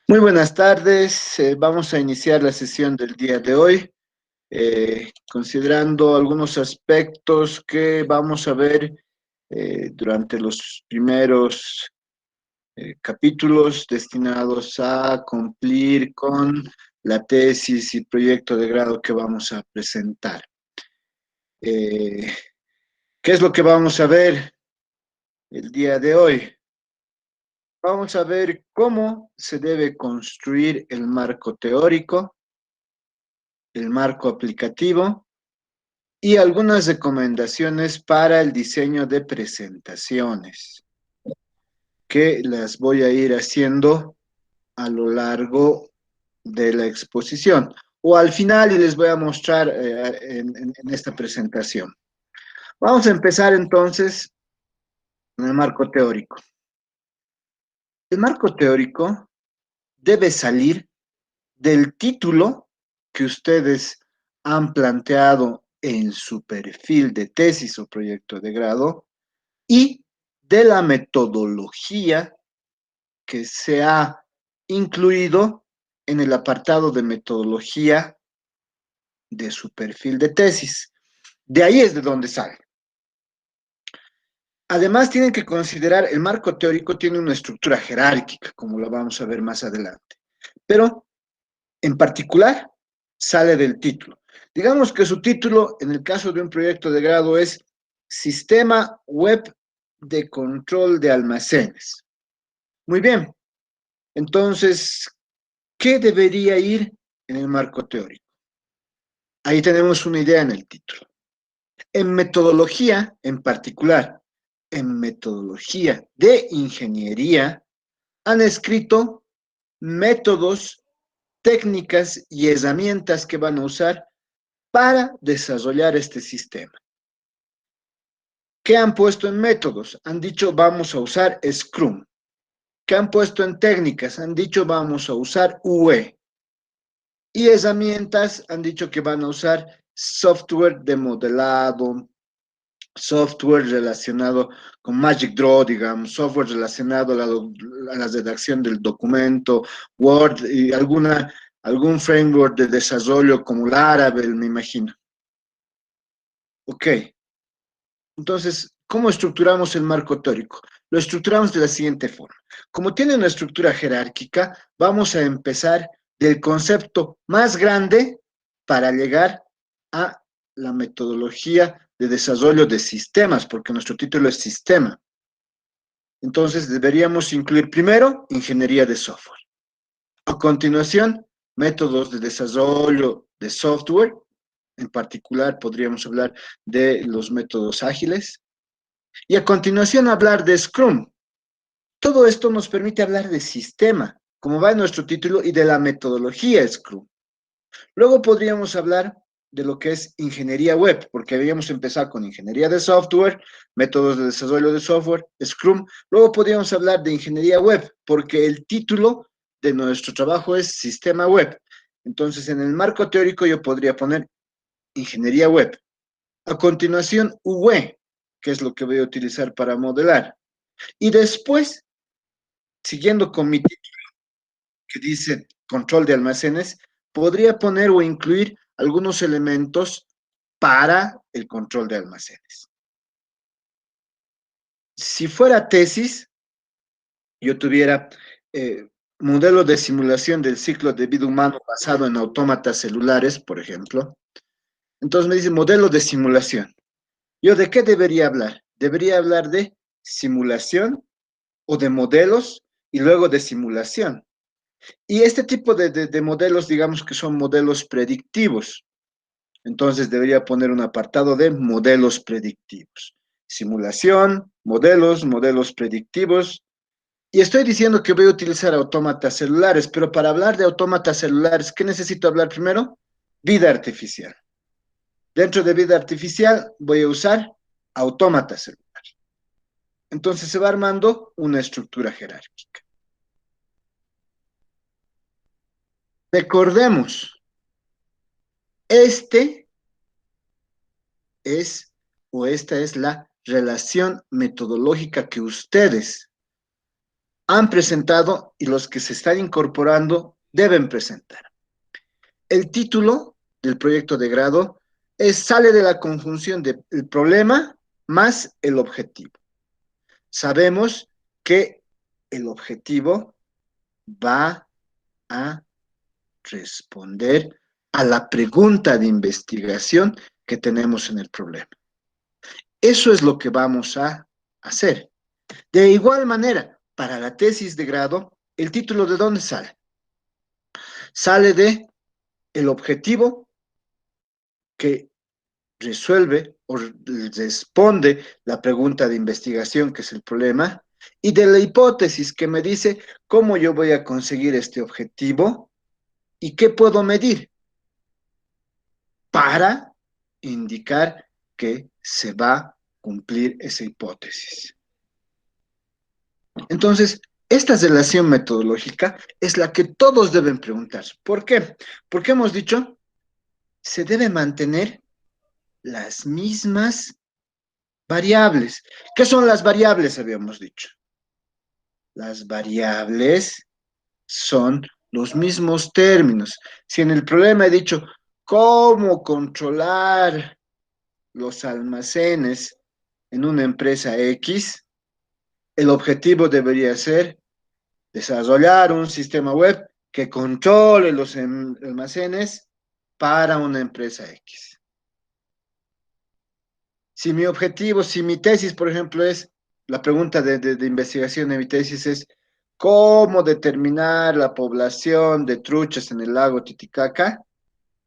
Muy buenas tardes. Vamos a iniciar la sesión del día de hoy, considerando algunos aspectos que vamos a ver durante los primeros capítulos destinados a cumplir con la tesis y proyecto de grado que vamos a presentar. Eh, ¿Qué es lo que vamos a ver el día de hoy? Vamos a ver cómo se debe construir el marco teórico, el marco aplicativo y algunas recomendaciones para el diseño de presentaciones, que las voy a ir haciendo a lo largo de la exposición o al final y les voy a mostrar en esta presentación. Vamos a empezar entonces en el marco teórico. El marco teórico debe salir del título que ustedes han planteado en su perfil de tesis o proyecto de grado y de la metodología que se ha incluido en el apartado de metodología de su perfil de tesis. De ahí es de donde sale. Además, tienen que considerar el marco teórico tiene una estructura jerárquica, como lo vamos a ver más adelante. Pero, en particular, sale del título. Digamos que su título, en el caso de un proyecto de grado, es Sistema Web de Control de Almacenes. Muy bien. Entonces, ¿qué debería ir en el marco teórico? Ahí tenemos una idea en el título. En metodología, en particular, en metodología de ingeniería, han escrito métodos, técnicas y herramientas que van a usar para desarrollar este sistema. ¿Qué han puesto en métodos? Han dicho vamos a usar Scrum. ¿Qué han puesto en técnicas? Han dicho vamos a usar UE. Y herramientas han dicho que van a usar software de modelado, software relacionado con Magic Draw, digamos, software relacionado a la redacción del documento, Word y algún framework de desarrollo como Laravel, me imagino. Ok, entonces, ¿cómo estructuramos el marco teórico? Lo estructuramos de la siguiente forma. Como tiene una estructura jerárquica, vamos a empezar del concepto más grande para llegar a la metodología de desarrollo de sistemas, porque nuestro título es sistema. Entonces, deberíamos incluir primero ingeniería de software. A continuación, métodos de desarrollo de software. En particular, podríamos hablar de los métodos ágiles. Y a continuación hablar de Scrum. Todo esto nos permite hablar de sistema, como va en nuestro título, y de la metodología Scrum. Luego podríamos hablar de lo que es ingeniería web, porque habíamos empezado con ingeniería de software, métodos de desarrollo de software, Scrum. Luego podríamos hablar de ingeniería web, porque el título de nuestro trabajo es sistema web. Entonces, en el marco teórico yo podría poner ingeniería web. A continuación, UE, que es lo que voy a utilizar para modelar. Y después, siguiendo con mi título que dice control de almacenes, podría poner o incluir algunos elementos para el control de almacenes. Si fuera tesis, yo tuviera modelo de simulación del ciclo de vida humano basado en autómatas celulares, por ejemplo. Entonces me dice modelo de simulación. ¿Yo de qué debería hablar? Debería hablar de simulación o de modelos y luego de simulación. Y este tipo de modelos, digamos que son modelos predictivos. Entonces debería poner un apartado de modelos predictivos. Simulación, modelos predictivos. Y estoy diciendo que voy a utilizar autómatas celulares, pero para hablar de autómatas celulares, ¿qué necesito hablar primero? Vida artificial. Dentro de vida artificial voy a usar autómatas celulares. Entonces se va armando una estructura jerárquica. Recordemos, este es esta es la relación metodológica que ustedes han presentado y los que se están incorporando deben presentar. El título del proyecto de grado sale de la conjunción del problema más el objetivo. Sabemos que el objetivo va a responder a la pregunta de investigación que tenemos en el problema. Eso es lo que vamos a hacer. De igual manera, para la tesis de grado, ¿el título de dónde sale? Sale de el objetivo que resuelve o responde la pregunta de investigación, que es el problema, y de la hipótesis que me dice cómo yo voy a conseguir este objetivo y qué puedo medir para indicar que se va a cumplir esa hipótesis. Entonces, esta relación metodológica es la que todos deben preguntarse. ¿Por qué? Porque hemos dicho, se debe mantener las mismas variables. ¿Qué son las variables? Habíamos dicho. Las variables son los mismos términos. Si en el problema he dicho cómo controlar los almacenes en una empresa X, el objetivo debería ser desarrollar un sistema web que controle los almacenes para una empresa X. Si mi objetivo, si mi tesis, por ejemplo, es, la pregunta de investigación de mi tesis es, ¿cómo determinar la población de truchas en el lago Titicaca?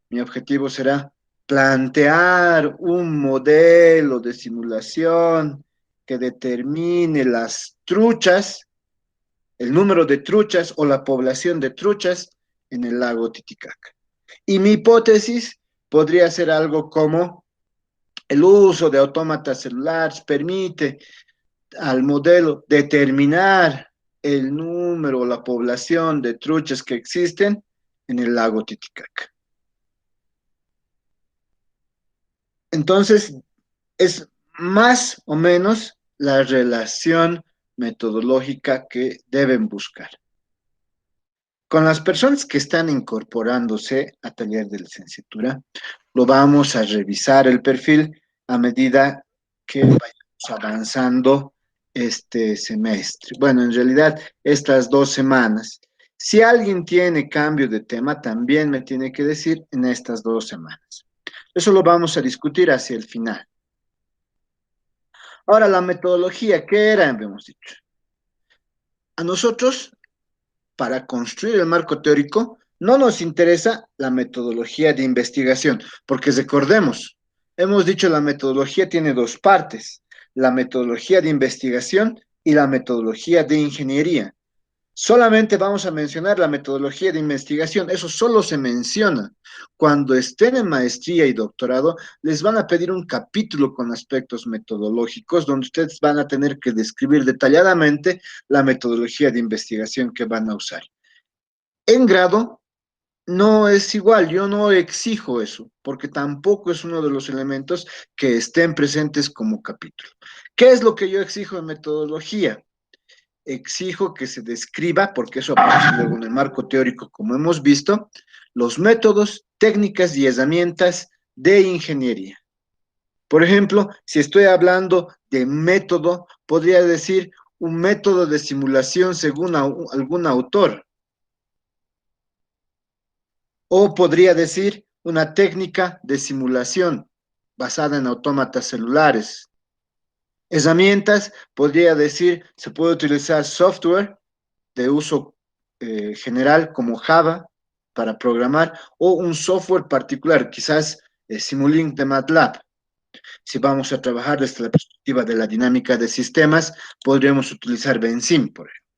Mi objetivo será plantear un modelo de simulación que determine las truchas, el número de truchas o la población de truchas en el lago Titicaca. Y mi hipótesis podría ser algo como el uso de autómatas celulares permite al modelo determinar el número o la población de truchas que existen en el lago Titicaca. Entonces, es más o menos la relación metodológica que deben buscar. Con las personas que están incorporándose a taller de licenciatura, lo vamos a revisar el perfil a medida que vayamos avanzando este semestre. Bueno, en realidad, estas 2 semanas. Si alguien tiene cambio de tema, también me tiene que decir en estas 2 semanas. Eso lo vamos a discutir hacia el final. Ahora, la metodología, ¿qué era? Hemos dicho. A nosotros, para construir el marco teórico, no nos interesa la metodología de investigación, porque recordemos, hemos dicho la metodología tiene dos partes, la metodología de investigación y la metodología de ingeniería. Solamente vamos a mencionar la metodología de investigación, eso solo se menciona. Cuando estén en maestría y doctorado, les van a pedir un capítulo con aspectos metodológicos, donde ustedes van a tener que describir detalladamente la metodología de investigación que van a usar. En grado, no es igual, yo no exijo eso, porque tampoco es uno de los elementos que estén presentes como capítulo. ¿Qué es lo que yo exijo en metodología? Exijo que se describa, porque eso aparece luego en el marco teórico, como hemos visto, los métodos, técnicas y herramientas de ingeniería. Por ejemplo, si estoy hablando de método, podría decir un método de simulación según algún autor. O podría decir una técnica de simulación basada en autómatas celulares. Herramientas, podría decir, se puede utilizar software de uso general como Java para programar o un software particular, quizás Simulink de MATLAB. Si vamos a trabajar desde la perspectiva de la dinámica de sistemas, podríamos utilizar Benzim, por ejemplo.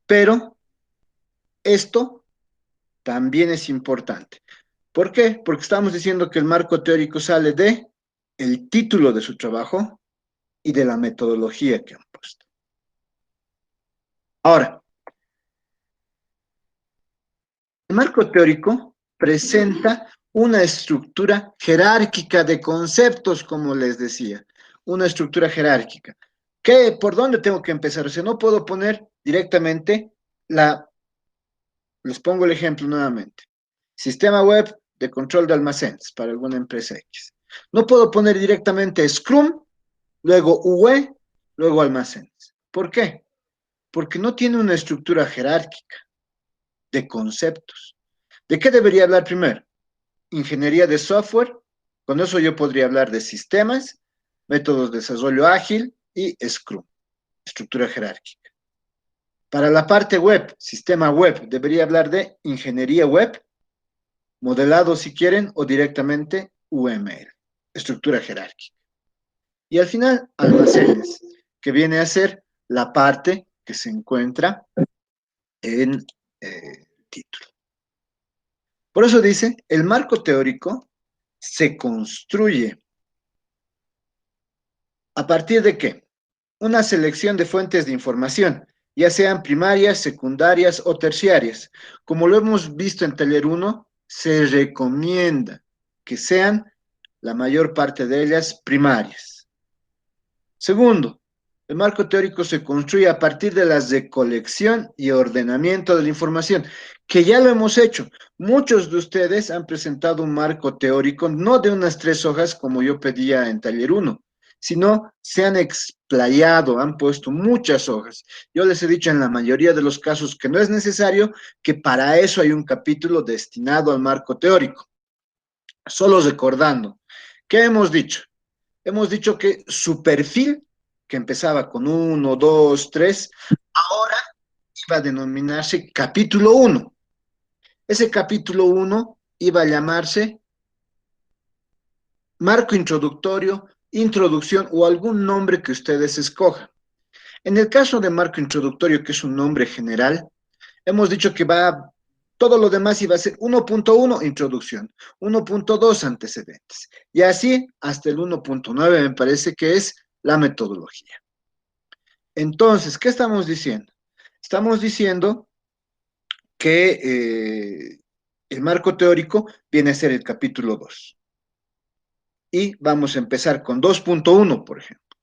Pero esto también es importante. ¿Por qué? Porque estamos diciendo que el marco teórico sale de el título de su trabajo y de la metodología que han puesto. Ahora, el marco teórico presenta una estructura jerárquica de conceptos, como les decía, una estructura jerárquica. ¿Por dónde tengo que empezar? O sea, no puedo poner directamente les pongo el ejemplo nuevamente. Sistema web de control de almacenes para alguna empresa X. No puedo poner directamente Scrum, luego UE, luego almacenes. ¿Por qué? Porque no tiene una estructura jerárquica de conceptos. ¿De qué debería hablar primero? Ingeniería de software. Con eso yo podría hablar de sistemas, métodos de desarrollo ágil y Scrum, estructura jerárquica. Para la parte web, sistema web, debería hablar de ingeniería web, modelado si quieren, o directamente UML, estructura jerárquica. Y al final, almacenes, que viene a ser la parte que se encuentra en título. Por eso dice, el marco teórico se construye a partir de qué? Una selección de fuentes de información, ya sean primarias, secundarias o terciarias. Como lo hemos visto en taller 1, se recomienda que sean la mayor parte de ellas primarias. Segundo, el marco teórico se construye a partir de la recolección y ordenamiento de la información, que ya lo hemos hecho. Muchos de ustedes han presentado un marco teórico, no de unas 3 hojas como yo pedía en taller 1, sino se han explayado, han puesto muchas hojas. Yo les he dicho en la mayoría de los casos que no es necesario, que para eso hay un capítulo destinado al marco teórico. Solo recordando, ¿qué hemos dicho? Hemos dicho que su perfil, que empezaba con 1, 2, 3, ahora iba a denominarse capítulo 1. Ese capítulo 1 iba a llamarse marco introductorio, introducción o algún nombre que ustedes escojan. En el caso de marco introductorio, que es un nombre general, hemos dicho que todo lo demás iba a ser 1.1, introducción, 1.2, antecedentes, y así hasta el 1.9 me parece que es la metodología. Entonces, ¿qué estamos diciendo? Estamos diciendo que el marco teórico viene a ser el capítulo 2. Y vamos a empezar con 2.1, por ejemplo.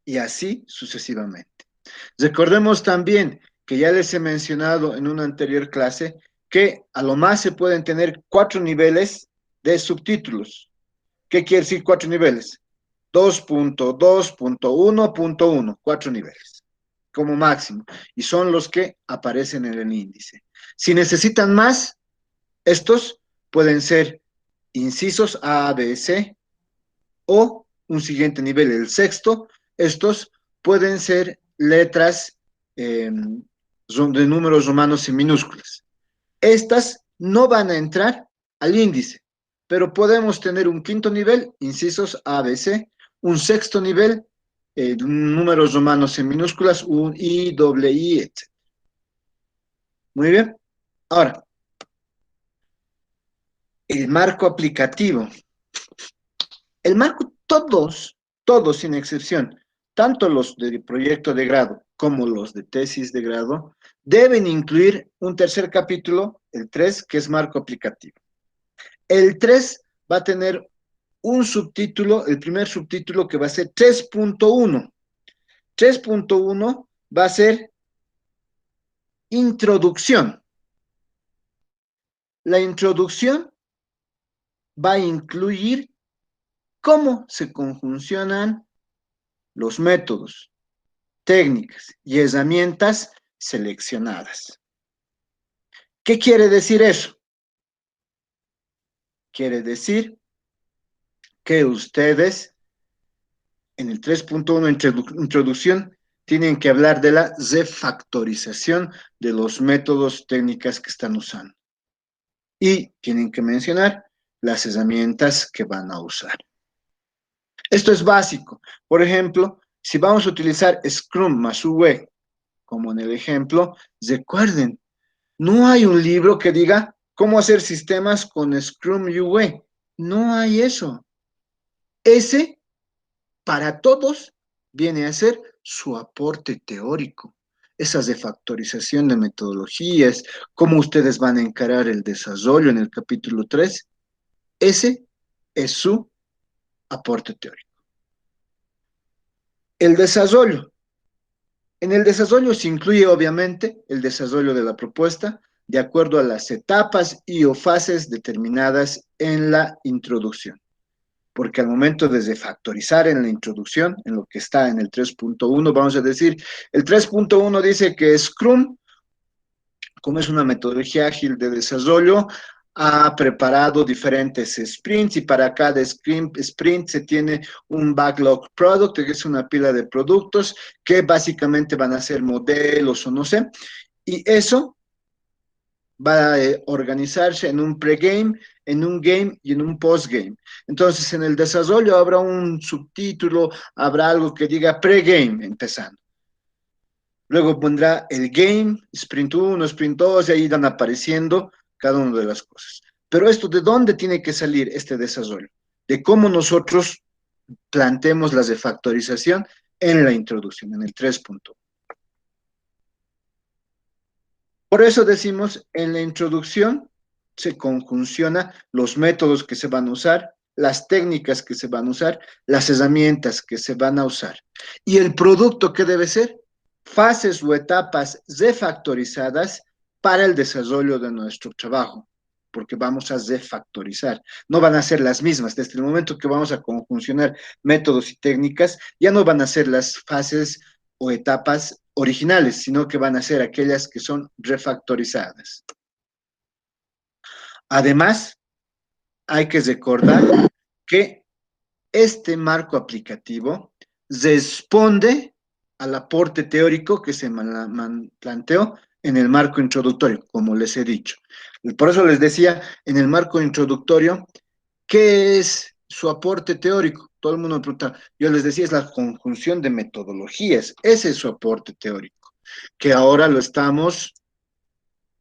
Y así sucesivamente. Recordemos también que ya les he mencionado en una anterior clase que a lo más se pueden tener 4 niveles de subtítulos. ¿Qué quiere decir 4 niveles? 2.2.1.1, 4 niveles como máximo, y son los que aparecen en el índice. Si necesitan más, estos pueden ser incisos A, B, C, o un siguiente nivel, el sexto. Estos pueden ser letras de números romanos en minúsculas. Estas no van a entrar al índice, pero podemos tener un quinto nivel, incisos A, B, C, un sexto nivel, números romanos en minúsculas, un I, doble I, etc. Muy bien. Ahora, el marco aplicativo. El marco, todos sin excepción, tanto los de proyecto de grado como los de tesis de grado, deben incluir un tercer capítulo, el 3, que es marco aplicativo. El 3 va a tener un subtítulo, el primer subtítulo que va a ser 3.1. 3.1 va a ser introducción. La introducción va a incluir cómo se conjuncionan los métodos, técnicas y herramientas seleccionadas. ¿Qué quiere decir eso? Quiere decir que ustedes en el 3.1 introducción tienen que hablar de la refactorización de los métodos, técnicas que están usando. Y tienen que mencionar las herramientas que van a usar. Esto es básico. Por ejemplo, si vamos a utilizar Scrum más UE, como en el ejemplo, recuerden, no hay un libro que diga cómo hacer sistemas con Scrum y UE. No hay eso. Ese, para todos, viene a ser su aporte teórico. Esas de factorización de metodologías, cómo ustedes van a encarar el desarrollo en el capítulo 3, ese es su aporte teórico. El desarrollo. En el desarrollo se incluye obviamente el desarrollo de la propuesta de acuerdo a las etapas y o fases determinadas en la introducción. Porque al momento de refactorizar en la introducción, en lo que está en el 3.1, vamos a decir, el 3.1 dice que Scrum, como es una metodología ágil de desarrollo, ha preparado diferentes sprints y para cada sprint se tiene un backlog product, que es una pila de productos que básicamente van a ser modelos o no sé, y eso va a organizarse en un pregame, en un game y en un postgame. Entonces, en el desarrollo habrá un subtítulo, habrá algo que diga pregame empezando. Luego pondrá el game, sprint 1, sprint 2, y ahí van apareciendo cada una de las cosas. Pero esto, ¿de dónde tiene que salir este desarrollo? De cómo nosotros planteemos la refactorización en la introducción, en el 3.1. Por eso decimos, en la introducción se conjunciona los métodos que se van a usar, las técnicas que se van a usar, las herramientas que se van a usar. ¿Y el producto qué debe ser? Fases o etapas refactorizadas para el desarrollo de nuestro trabajo, porque vamos a refactorizar. No van a ser las mismas. Desde el momento que vamos a conjuncionar métodos y técnicas, ya no van a ser las fases o etapas originales, sino que van a ser aquellas que son refactorizadas. Además, hay que recordar que este marco aplicativo responde al aporte teórico que se planteó en el marco introductorio, como les he dicho. Y por eso les decía, en el marco introductorio, ¿qué es su aporte teórico? Todo el mundo me pregunta, yo les decía, es la conjunción de metodologías, ese es su aporte teórico, que ahora lo estamos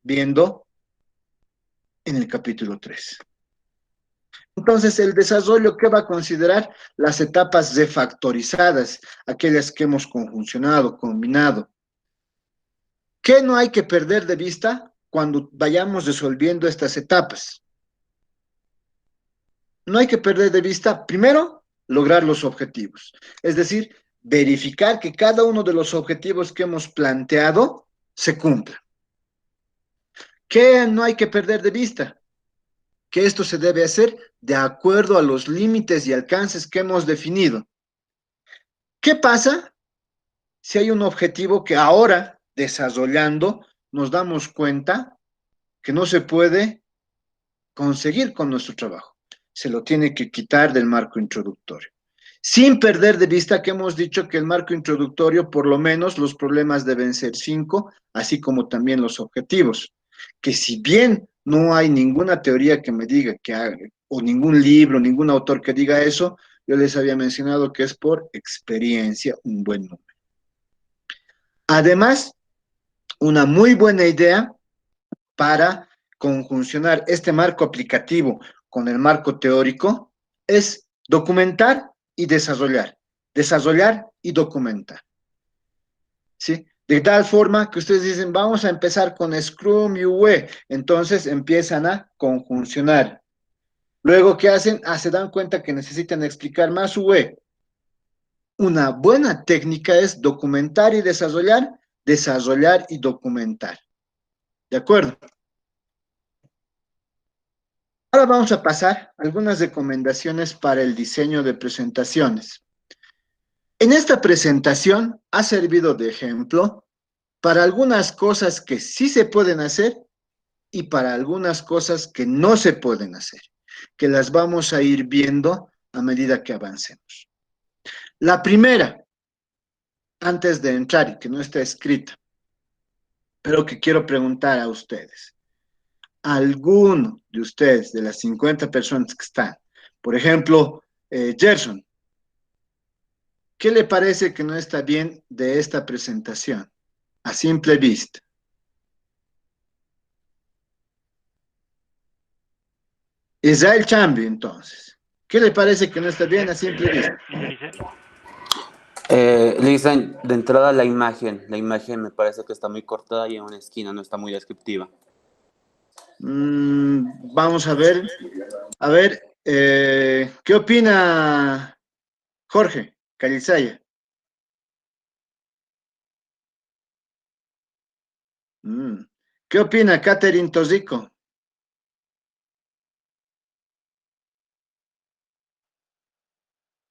viendo en el capítulo 3. Entonces, el desarrollo, ¿qué va a considerar? Las etapas refactorizadas, aquellas que hemos conjuncionado, combinado. ¿Qué no hay que perder de vista cuando vayamos resolviendo estas etapas? No hay que perder de vista, primero, lograr los objetivos. Es decir, verificar que cada uno de los objetivos que hemos planteado se cumpla. ¿Qué no hay que perder de vista? Que esto se debe hacer de acuerdo a los límites y alcances que hemos definido. ¿Qué pasa si hay un objetivo que ahora, desarrollando, nos damos cuenta que no se puede conseguir con nuestro trabajo? Se lo tiene que quitar del marco introductorio. Sin perder de vista que hemos dicho que el marco introductorio, por lo menos los problemas deben ser 5, así como también los objetivos. Que si bien no hay ninguna teoría que me diga que haga, o ningún libro, ningún autor que diga eso, yo les había mencionado que es por experiencia un buen número. Además, una muy buena idea para conjuncionar este marco aplicativo con el marco teórico es documentar y desarrollar. Desarrollar y documentar. ¿Sí? De tal forma que ustedes dicen, vamos a empezar con Scrum y UE. Entonces empiezan a conjuncionar. Luego, ¿qué hacen? Se dan cuenta que necesitan explicar más UE. Una buena técnica es documentar y desarrollar, desarrollar y documentar. ¿De acuerdo? Ahora vamos a pasar a algunas recomendaciones para el diseño de presentaciones. En esta presentación ha servido de ejemplo para algunas cosas que sí se pueden hacer y para algunas cosas que no se pueden hacer, que las vamos a ir viendo a medida que avancemos. La primera, antes de entrar y que no está escrita, pero que quiero preguntar a ustedes. ¿Alguno de ustedes, de las 50 personas que están, por ejemplo, Gerson, qué le parece que no está bien de esta presentación a simple vista? Israel Chambi, entonces. ¿Qué le parece que no está bien a simple vista? Lisa, de entrada la imagen me parece que está muy cortada y en una esquina no está muy descriptiva. Vamos a ver, ¿qué opina Jorge Calizaya? Mm. ¿Qué opina Catherine Tosico?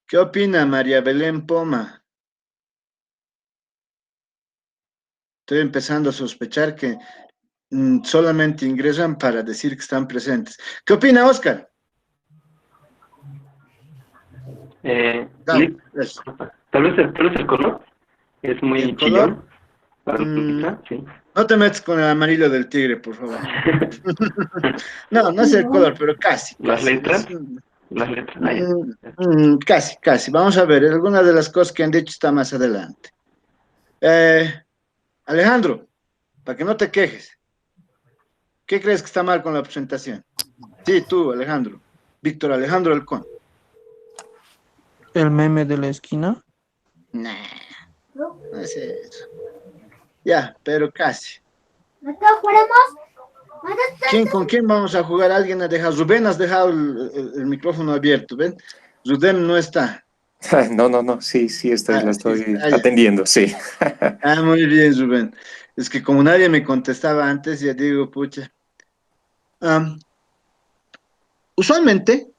¿Qué opina María Belén Poma? Estoy empezando a sospechar que solamente ingresan para decir que están presentes. ¿Qué opina Oscar? Dale, Lick, eso. tal vez el color es muy El color, chillón para la mm, pizza, sí. no te metas con el amarillo del tigre, por favor. No, no es el color, pero casi, Las casi. letras, las letras, ah, ya. Casi, casi. Vamos a ver, algunas de las cosas que han dicho está más adelante. Eh, Alejandro, para que no te quejes, ¿qué crees que está mal con la presentación? Sí, tú, Alejandro. Víctor Alejandro Alcón. El meme de la esquina. Nah, no es eso. Ya, pero casi. ¿Con quién vamos a jugar? Alguien ha dejado. Rubén, has dejado el micrófono abierto, ¿ven? Rubén no está. No, no, no, sí, sí, Ah, la sí estoy está. Ya. atendiendo, sí. Muy bien, Rubén. Es que como nadie me contestaba antes, ya digo, pucha. Am, Usualmente,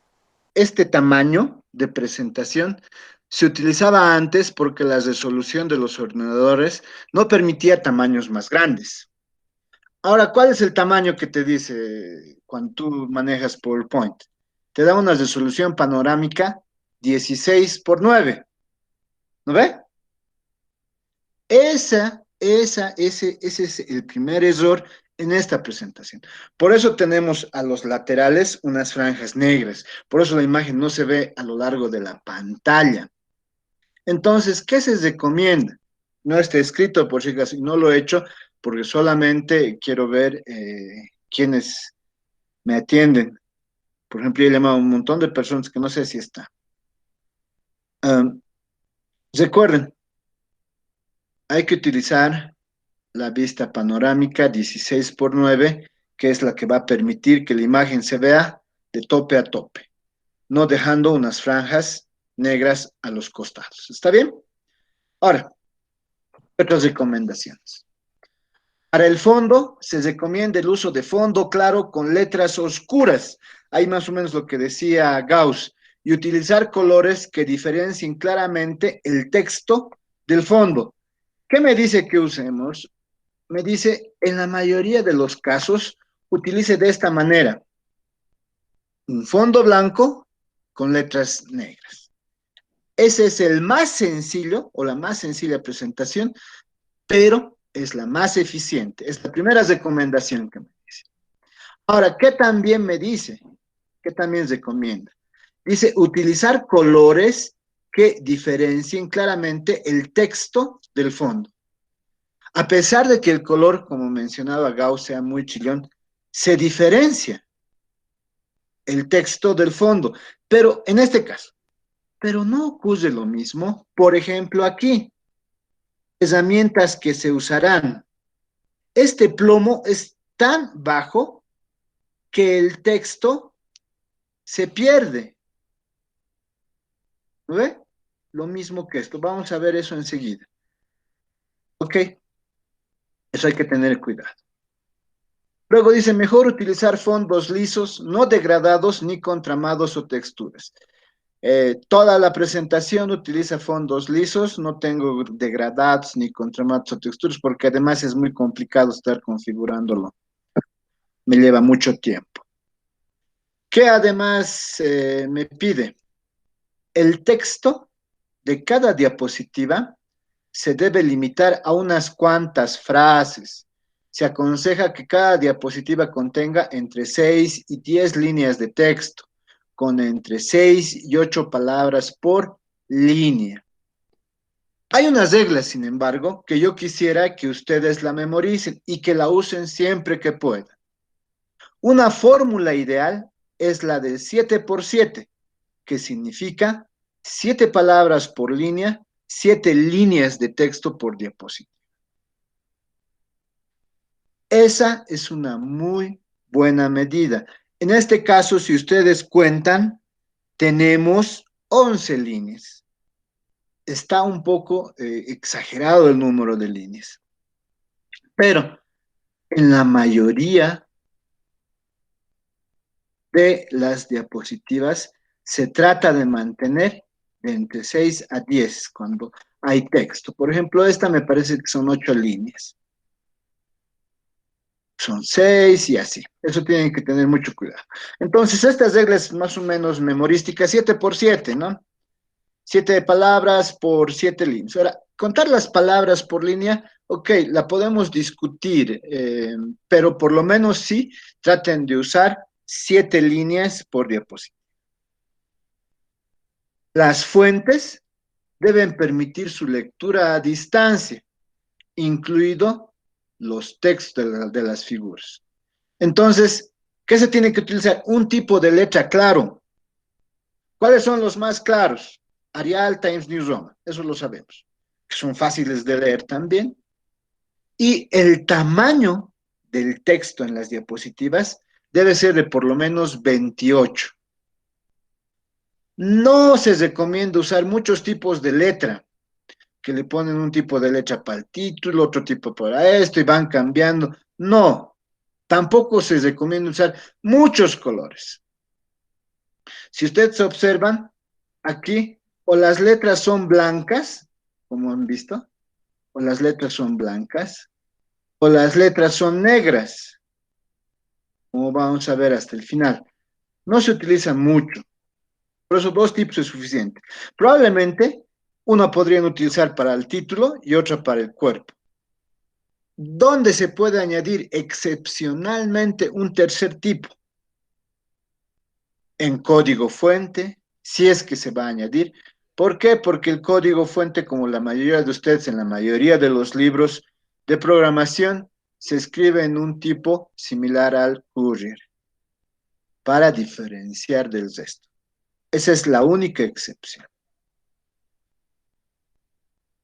este tamaño de presentación se utilizaba antes porque la resolución de los ordenadores no permitía tamaños más grandes. Ahora, ¿cuál es el tamaño que te dice cuando tú manejas PowerPoint? Te da una resolución panorámica 16 por 9, ¿no ve? Ese es el primer error en esta presentación. Por eso tenemos a los laterales unas franjas negras. Por eso la imagen no se ve a lo largo de la pantalla. Entonces, ¿qué se recomienda? No está escrito por si acaso, y no lo he hecho porque solamente quiero ver quiénes me atienden. Por ejemplo, yo he llamado a un montón de personas que no sé si está. Um, Recuerden, hay que utilizar la vista panorámica 16 por 9, que es la que va a permitir que la imagen se vea de tope a tope, no dejando unas franjas negras a los costados. ¿Está bien? Ahora, otras recomendaciones. Para el fondo, se recomienda el uso de fondo claro con letras oscuras. Ahí más o menos lo que decía Gauss. Y utilizar colores que diferencien claramente el texto del fondo. ¿Qué me dice que usemos? Me dice, en la mayoría de los casos, utilice de esta manera. Un fondo blanco con letras negras. Ese es el más sencillo o la más sencilla presentación, pero es la más eficiente. Es la primera recomendación que me dice. Ahora, ¿qué también me dice? ¿Qué también recomienda? Dice, utilizar colores que diferencien claramente el texto del fondo. A pesar de que el color, como mencionaba Gauss, sea muy chillón, se diferencia el texto del fondo. Pero en este caso, pero no ocurre lo mismo. Por ejemplo, aquí, herramientas que se usarán. Este plomo es tan bajo que el texto se pierde. ¿No ve? Lo mismo que esto. Vamos a ver eso enseguida. ¿Ok? Eso hay que tener cuidado. Luego dice, mejor utilizar fondos lisos, no degradados ni con tramados o texturas. Toda la presentación utiliza fondos lisos, no tengo degradados ni con tramados o texturas, porque además es muy complicado estar configurándolo. Me lleva mucho tiempo. ¿Qué además me pide? El texto de cada diapositiva se debe limitar a unas cuantas frases. Se aconseja que cada diapositiva contenga entre 6 y 10 líneas de texto, con entre 6 y 8 palabras por línea. Hay unas reglas, sin embargo, que yo quisiera que ustedes la memoricen y que la usen siempre que puedan. Una fórmula ideal es la del 7 por 7, que significa 7 palabras por línea, 7 líneas de texto por diapositiva. Esa es una muy buena medida. En este caso, si ustedes cuentan, tenemos 11 líneas. Está un poco exagerado el número de líneas. Pero en la mayoría de las diapositivas se trata de mantener de entre 6 a 10 cuando hay texto. Por ejemplo, esta me parece que son 8 líneas. Son 6 y así. Eso tienen que tener mucho cuidado. Entonces, estas reglas más o menos memorísticas, 7 por 7, ¿no? 7 palabras por 7 líneas. Ahora, contar las palabras por línea, ok, la podemos discutir, pero por lo menos sí traten de usar 7 líneas por diapositiva. Las fuentes deben permitir su lectura a distancia, incluido los textos de las figuras. Entonces, ¿qué se tiene que utilizar? Un tipo de letra claro. ¿Cuáles son los más claros? Arial, Times New Roman, eso lo sabemos. Son fáciles de leer también. Y el tamaño del texto en las diapositivas debe ser de por lo menos 28. No se recomienda usar muchos tipos de letra, que le ponen un tipo de letra para el título, otro tipo para esto y van cambiando. No, tampoco se recomienda usar muchos colores. Si ustedes observan, aquí o las letras son blancas, como han visto, o las letras son blancas, o las letras son negras, como vamos a ver hasta el final. No se utiliza mucho, por eso 2 tipos es suficiente. Probablemente una podrían utilizar para el título y otra para el cuerpo. ¿Dónde se puede añadir excepcionalmente un tercer tipo? En código fuente, si es que se va a añadir. ¿Por qué? Porque el código fuente, como la mayoría de ustedes en la mayoría de los libros de programación, se escribe en un tipo similar al Courier para diferenciar del resto. Esa es la única excepción.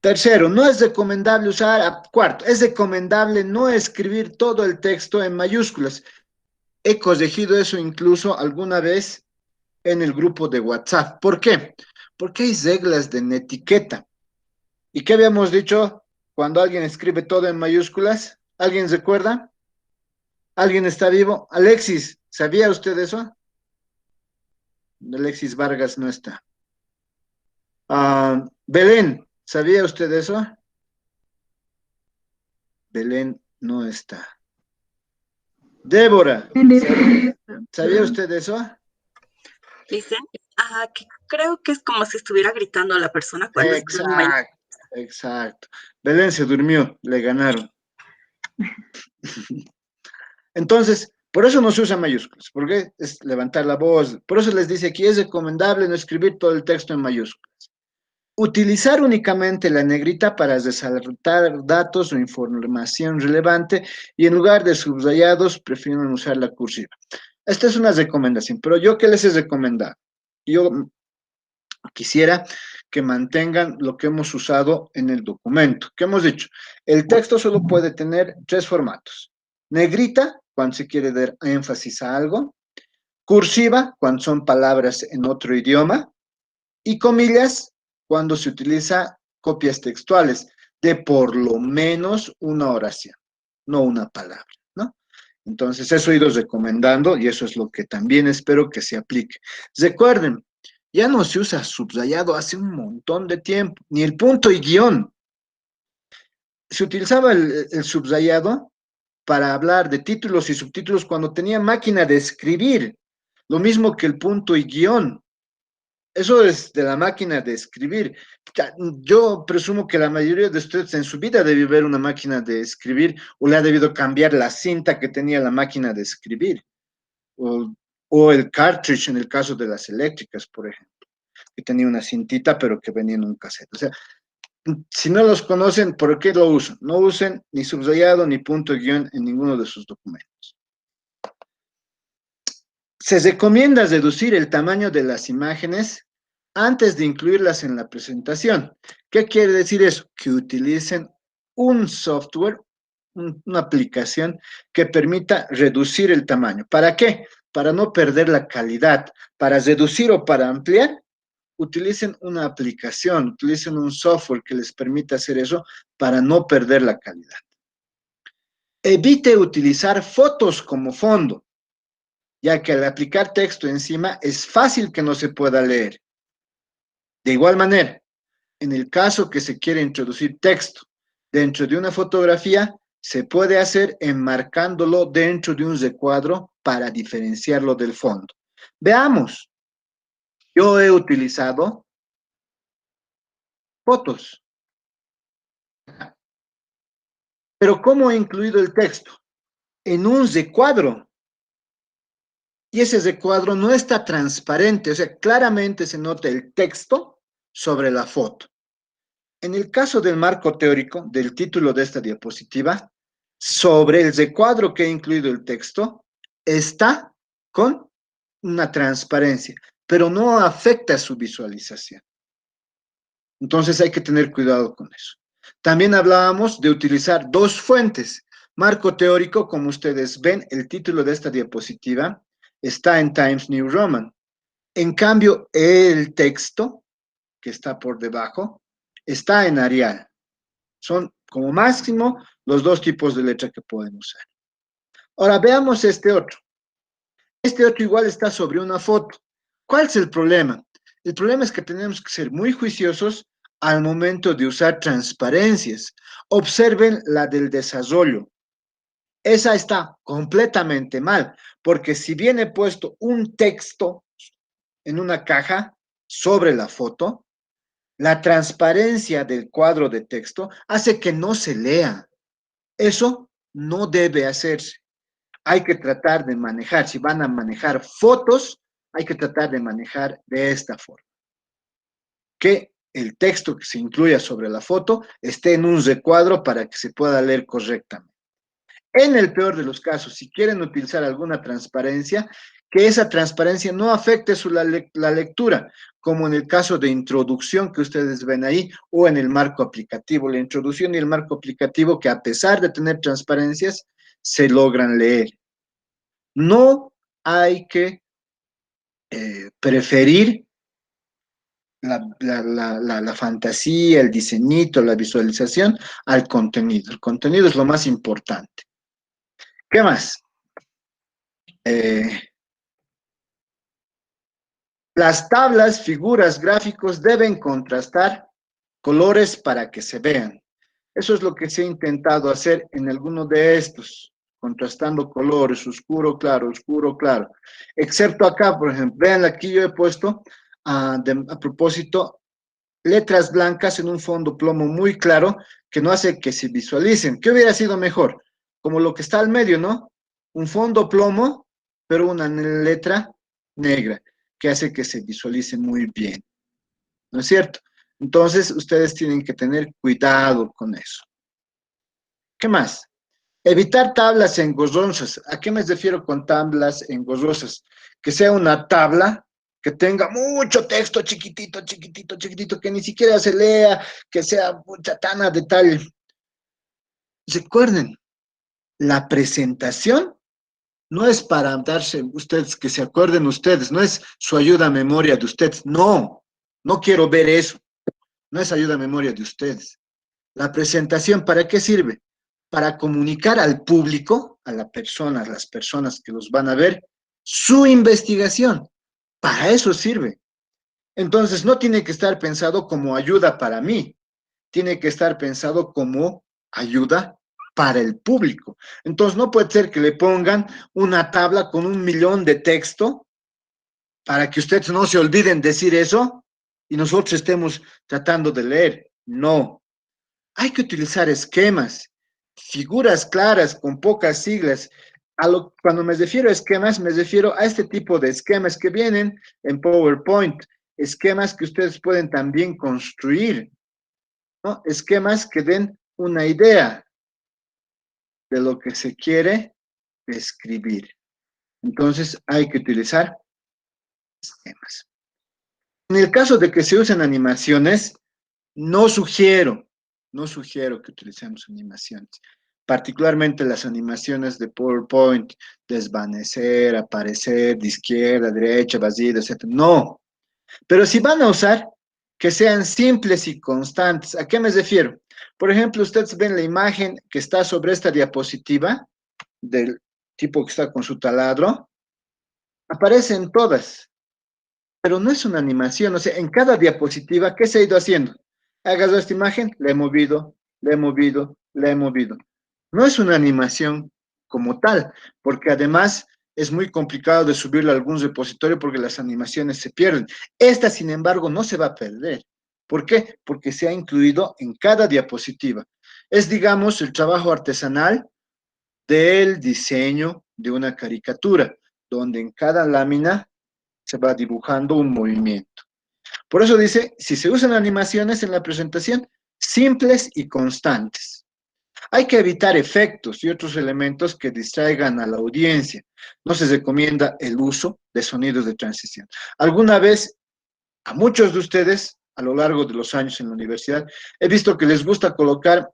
Tercero, no es recomendable usar, cuarto, es recomendable no escribir todo el texto en mayúsculas. He corregido eso incluso alguna vez en el grupo de WhatsApp. ¿Por qué? Porque hay reglas de netiqueta. ¿Y qué habíamos dicho cuando alguien escribe todo en mayúsculas? ¿Alguien recuerda? ¿Alguien está vivo? Alexis, ¿sabía usted eso? Alexis Vargas no está. Belén, ¿sabía usted eso? Belén no está. Débora, ¿sabía usted eso? Dice, que creo que es como si estuviera gritando a la persona cuando escribe en mayúsculas. Exacto. Belén se durmió, le ganaron. Entonces, por eso no se usa mayúsculas, porque es levantar la voz. Por eso les dice aquí, es recomendable no escribir todo el texto en mayúsculas. Utilizar únicamente la negrita para resaltar datos o información relevante y en lugar de subrayados prefieren usar la cursiva. Esta es una recomendación, pero yo, ¿qué les he recomendado? Yo quisiera que mantengan lo que hemos usado en el documento. ¿Qué hemos dicho? El texto solo puede tener 3 formatos. Negrita, cuando se quiere dar énfasis a algo. Cursiva, cuando son palabras en otro idioma. Y comillas, cuando se utiliza copias textuales de por lo menos una oración, no una palabra, ¿no? Entonces, eso he ido recomendando y eso es lo que también espero que se aplique. Recuerden, ya no se usa subrayado hace un montón de tiempo, ni el punto y guión. Se utilizaba el subrayado para hablar de títulos y subtítulos cuando tenía máquina de escribir, lo mismo que el punto y guión. Eso es de la máquina de escribir. Yo presumo que la mayoría de ustedes en su vida debe ver una máquina de escribir o le ha debido cambiar la cinta que tenía la máquina de escribir. O el cartridge en el caso de las eléctricas, por ejemplo, que tenía una cintita pero que venía en un cassette. O sea, si no los conocen, ¿por qué lo usan? No usen ni subrayado ni punto y guión en ninguno de sus documentos. Se recomienda reducir el tamaño de las imágenes antes de incluirlas en la presentación. ¿Qué quiere decir eso? Que utilicen un software, una aplicación que permita reducir el tamaño. ¿Para qué? Para no perder la calidad. Para reducir o para ampliar, utilicen una aplicación, utilicen un software que les permita hacer eso para no perder la calidad. Evite utilizar fotos como fondo, ya que al aplicar texto encima es fácil que no se pueda leer. De igual manera, en el caso que se quiere introducir texto dentro de una fotografía, se puede hacer enmarcándolo dentro de un recuadro para diferenciarlo del fondo. Veamos, yo he utilizado fotos, pero ¿cómo he incluido el texto? En un recuadro. Y ese recuadro no está transparente, o sea, claramente se nota el texto sobre la foto. En el caso del marco teórico, del título de esta diapositiva, sobre el recuadro que ha incluido el texto, está con una transparencia, pero no afecta su visualización. Entonces hay que tener cuidado con eso. También hablábamos de utilizar dos fuentes. Marco teórico, como ustedes ven, el título de esta diapositiva está en Times New Roman. En cambio, el texto, que está por debajo, está en Arial. Son como máximo los dos tipos de letra que pueden usar. Ahora veamos este otro. Este otro igual está sobre una foto. ¿Cuál es el problema? El problema es que tenemos que ser muy juiciosos al momento de usar transparencias. Observen la del desarrollo. Esa está completamente mal, porque si viene puesto un texto en una caja sobre la foto, la transparencia del cuadro de texto hace que no se lea. Eso no debe hacerse. Hay que tratar de manejar, si van a manejar fotos, hay que tratar de manejar de esta forma. Que el texto que se incluya sobre la foto esté en un recuadro para que se pueda leer correctamente. En el peor de los casos, si quieren utilizar alguna transparencia, que esa transparencia no afecte la lectura, como en el caso de introducción que ustedes ven ahí, o en el marco aplicativo. La introducción y el marco aplicativo, que a pesar de tener transparencias, se logran leer. No hay que preferir la fantasía, el diseñito, la visualización al contenido. El contenido es lo más importante. ¿Qué más? Las tablas, figuras, gráficos deben contrastar colores para que se vean. Eso es lo que se ha intentado hacer en alguno de estos, contrastando colores, oscuro, claro, excepto acá, por ejemplo, vean, aquí yo he puesto, a propósito, letras blancas en un fondo plomo muy claro, que no hace que se visualicen. ¿Qué hubiera sido mejor? Como lo que está al medio, ¿no? Un fondo plomo, pero una letra negra, que hace que se visualice muy bien, ¿no es cierto? Entonces, ustedes tienen que tener cuidado con eso. ¿Qué más? Evitar tablas engorrosas. ¿A qué me refiero con tablas engorrosas? Que sea una tabla que tenga mucho texto chiquitito, que ni siquiera se lea, que sea tan a detalle. Recuerden, la presentación no es para darse ustedes, que se acuerden ustedes, no es su ayuda a memoria de ustedes, no quiero ver eso, no es ayuda a memoria de ustedes. La presentación, ¿para qué sirve? Para comunicar al público, a las personas que los van a ver, su investigación. Para eso sirve. Entonces, no tiene que estar pensado como ayuda para mí, tiene que estar pensado como ayuda para el público. Entonces, no puede ser que le pongan una tabla con 1.000.000 de texto para que ustedes no se olviden decir eso y nosotros estemos tratando de leer. No. Hay que utilizar esquemas, figuras claras con pocas siglas. Cuando me refiero a esquemas, me refiero a este tipo de esquemas que vienen en PowerPoint, esquemas que ustedes pueden también construir, ¿no? Esquemas que den una idea de lo que se quiere describir. Entonces, hay que utilizar esquemas. En el caso de que se usen animaciones, no sugiero que utilicemos animaciones, particularmente las animaciones de PowerPoint, desvanecer, aparecer, de izquierda, derecha, vacío, etc. No, pero si van a usar, que sean simples y constantes. ¿A qué me refiero? Por ejemplo, ustedes ven la imagen que está sobre esta diapositiva del tipo que está con su taladro, aparecen todas, pero no es una animación, o sea, en cada diapositiva, ¿qué se ha ido haciendo? He agarrado esta imagen, la he movido, la he movido, la he movido. No es una animación como tal, porque además es muy complicado de subirlo a algún repositorio porque las animaciones se pierden. Esta, sin embargo, no se va a perder. ¿Por qué? Porque se ha incluido en cada diapositiva. Es, digamos, el trabajo artesanal del diseño de una caricatura, donde en cada lámina se va dibujando un movimiento. Por eso dice, si se usan animaciones en la presentación, simples y constantes. Hay que evitar efectos y otros elementos que distraigan a la audiencia. No se recomienda el uso de sonidos de transición. Alguna vez, a muchos de ustedes, a lo largo de los años en la universidad, he visto que les gusta colocar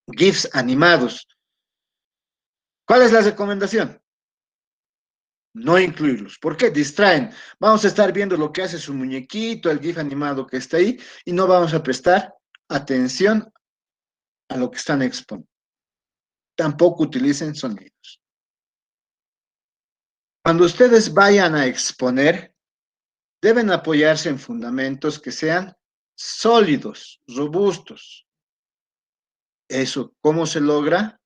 GIFs animados. ¿Cuál es la recomendación? No incluirlos. ¿Por qué? Distraen. Vamos a estar viendo lo que hace su muñequito, el GIF animado que está ahí, y no vamos a prestar atención a lo que están exponiendo. Tampoco utilicen sonidos. Cuando ustedes vayan a exponer, deben apoyarse en fundamentos que sean sólidos, robustos. Eso, ¿cómo se logra?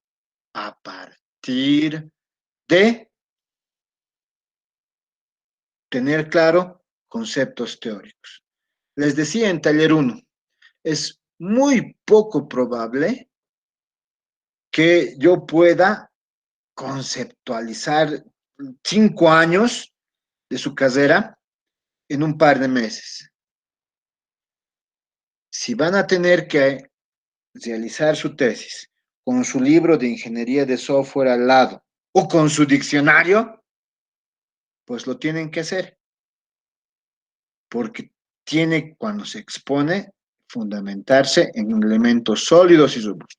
A partir de tener claro conceptos teóricos. Les decía en taller 1, es muy poco probable que yo pueda conceptualizar 5 años de su carrera en un par de meses. Si van a tener que realizar su tesis con su libro de ingeniería de software al lado o con su diccionario, pues lo tienen que hacer. Porque tiene, cuando se expone, fundamentarse en elementos sólidos y robustos.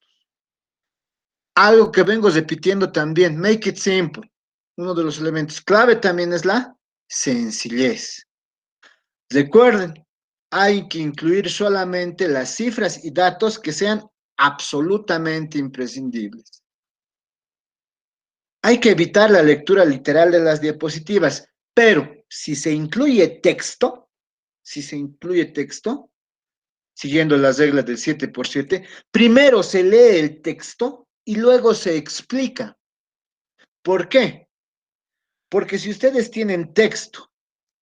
Algo que vengo repitiendo también, make it simple. Uno de los elementos clave también es la sencillez. Recuerden, hay que incluir solamente las cifras y datos que sean absolutamente imprescindibles. Hay que evitar la lectura literal de las diapositivas, pero si se incluye texto, siguiendo las reglas del 7x7, primero se lee el texto y luego se explica. ¿Por qué? Porque si ustedes tienen texto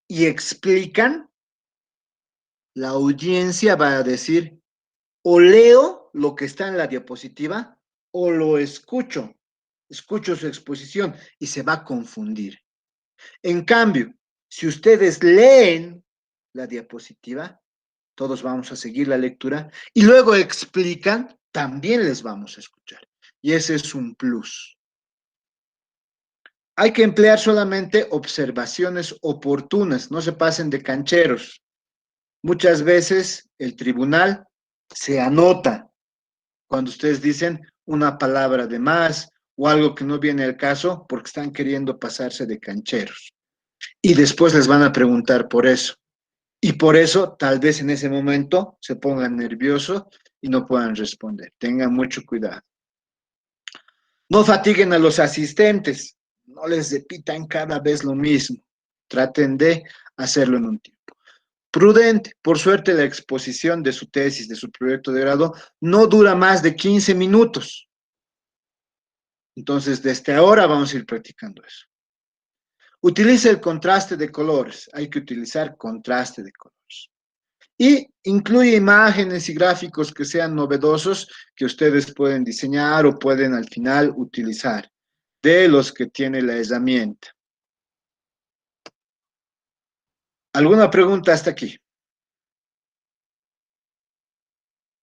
y explican, la audiencia va a decir, o leo lo que está en la diapositiva, o lo escucho su exposición y se va a confundir. En cambio, si ustedes leen la diapositiva, todos vamos a seguir la lectura, y luego explican, también les vamos a escuchar. Y ese es un plus. Hay que emplear solamente observaciones oportunas, no se pasen de cancheros. Muchas veces el tribunal se anota cuando ustedes dicen una palabra de más o algo que no viene al caso porque están queriendo pasarse de cancheros. Y después les van a preguntar por eso. Y por eso, tal vez en ese momento, se pongan nerviosos y no puedan responder. Tengan mucho cuidado. No fatiguen a los asistentes. No les repitan cada vez lo mismo. Traten de hacerlo en un tiempo prudente. Por suerte, la exposición de su tesis, de su proyecto de grado, no dura más de 15 minutos. Entonces, desde ahora vamos a ir practicando eso. Utilice el contraste de colores. Hay que utilizar contraste de colores. Y incluye imágenes y gráficos que sean novedosos que ustedes pueden diseñar o pueden al final utilizar de los que tiene la herramienta. ¿Alguna pregunta hasta aquí?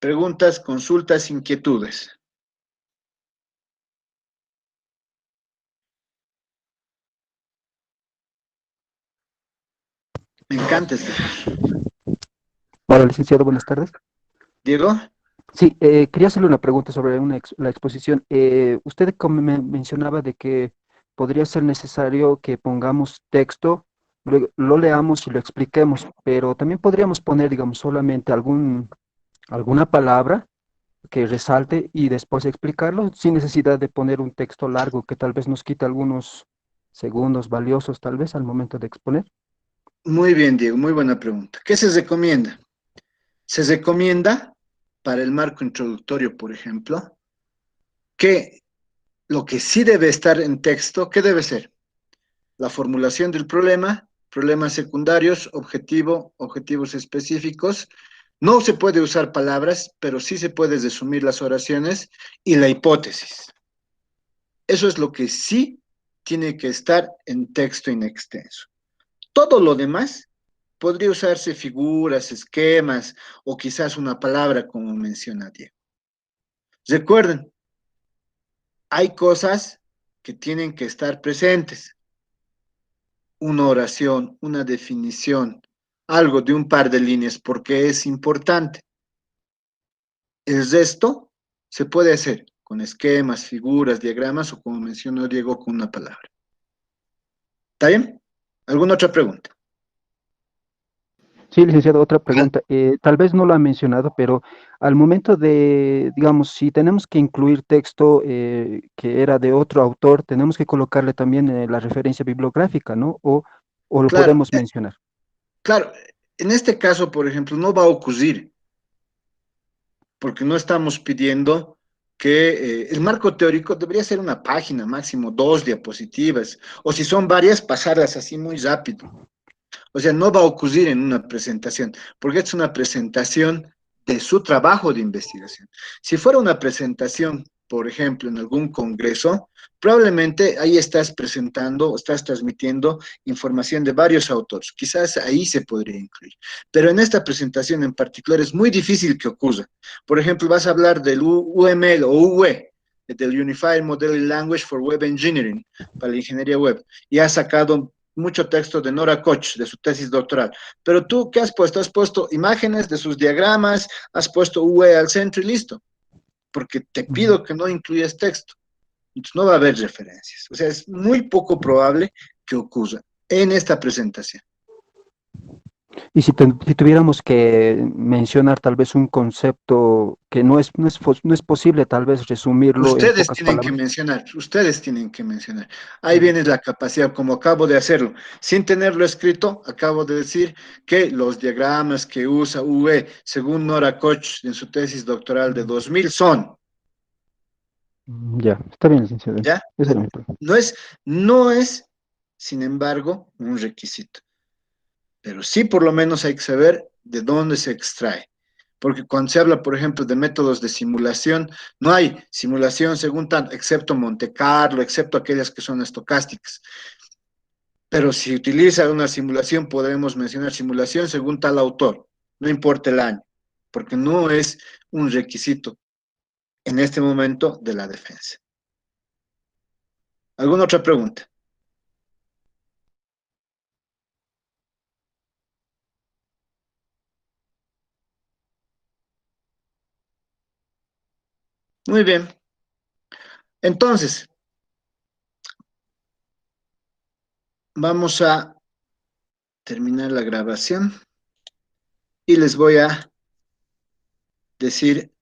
Preguntas, consultas, inquietudes. Me encanta este curso. Hola, licenciado, buenas tardes. Diego, Sí, quería hacerle una pregunta sobre la exposición. Usted como me mencionaba de que podría ser necesario que pongamos texto, luego lo leamos y lo expliquemos, pero también podríamos poner, digamos, solamente alguna palabra que resalte y después explicarlo sin necesidad de poner un texto largo que tal vez nos quite algunos segundos valiosos tal vez al momento de exponer. Muy bien, Diego, muy buena pregunta. ¿Qué se recomienda? Se recomienda para el marco introductorio, por ejemplo, que lo que sí debe estar en texto, ¿qué debe ser? La formulación del problema, problemas secundarios, objetivo, objetivos específicos. No se puede usar palabras, pero sí se puede resumir las oraciones y la hipótesis. Eso es lo que sí tiene que estar en texto in extenso. Todo lo demás podría usarse figuras, esquemas o quizás una palabra como menciona Diego. Recuerden, hay cosas que tienen que estar presentes. Una oración, una definición, algo de un par de líneas, porque es importante. El resto se puede hacer con esquemas, figuras, diagramas o como mencionó Diego, con una palabra. ¿Está bien? ¿Alguna otra pregunta? Sí, licenciado, otra pregunta. Tal vez no lo ha mencionado, pero al momento de, digamos, si tenemos que incluir texto que era de otro autor, tenemos que colocarle también la referencia bibliográfica, ¿no? O lo Claro, podemos mencionar. claro. En este caso, por ejemplo, no va a ocurrir, porque no estamos pidiendo que el marco teórico debería ser una página, máximo 2 diapositivas, o si son varias, pasarlas así muy rápido. O sea, no va a ocurrir en una presentación, porque es una presentación de su trabajo de investigación. Si fuera una presentación, por ejemplo, en algún congreso, probablemente ahí estás presentando, estás transmitiendo información de varios autores. Quizás ahí se podría incluir. Pero en esta presentación en particular es muy difícil que ocurra. Por ejemplo, vas a hablar del UML o UE, del Unified Modeling Language for Web Engineering, para la ingeniería web, y has sacado mucho texto de Nora Koch, de su tesis doctoral. Pero tú, ¿qué has puesto? Has puesto imágenes de sus diagramas, has puesto UE al centro y listo. Porque te pido que no incluyas texto. Entonces no va a haber referencias. O sea, es muy poco probable que ocurra en esta presentación. Y si tuviéramos que mencionar tal vez un concepto que no es posible tal vez resumirlo en pocas palabras. Ustedes tienen que mencionar. Ahí viene la capacidad, como acabo de hacerlo. Sin tenerlo escrito, acabo de decir que los diagramas que usa UE, según Nora Koch en su tesis doctoral de 2000, son, Ya, está bien, licenciado. ¿ya? Esa era mi pregunta. No es, sin embargo, un requisito. Pero sí por lo menos hay que saber de dónde se extrae. Porque cuando se habla, por ejemplo, de métodos de simulación, no hay simulación según tanto, excepto Monte Carlo, excepto aquellas que son estocásticas. Pero si utiliza una simulación, podemos mencionar simulación según tal autor, no importa el año, porque no es un requisito en este momento de la defensa. ¿Alguna otra pregunta? Muy bien. Entonces, vamos a terminar la grabación y les voy a decir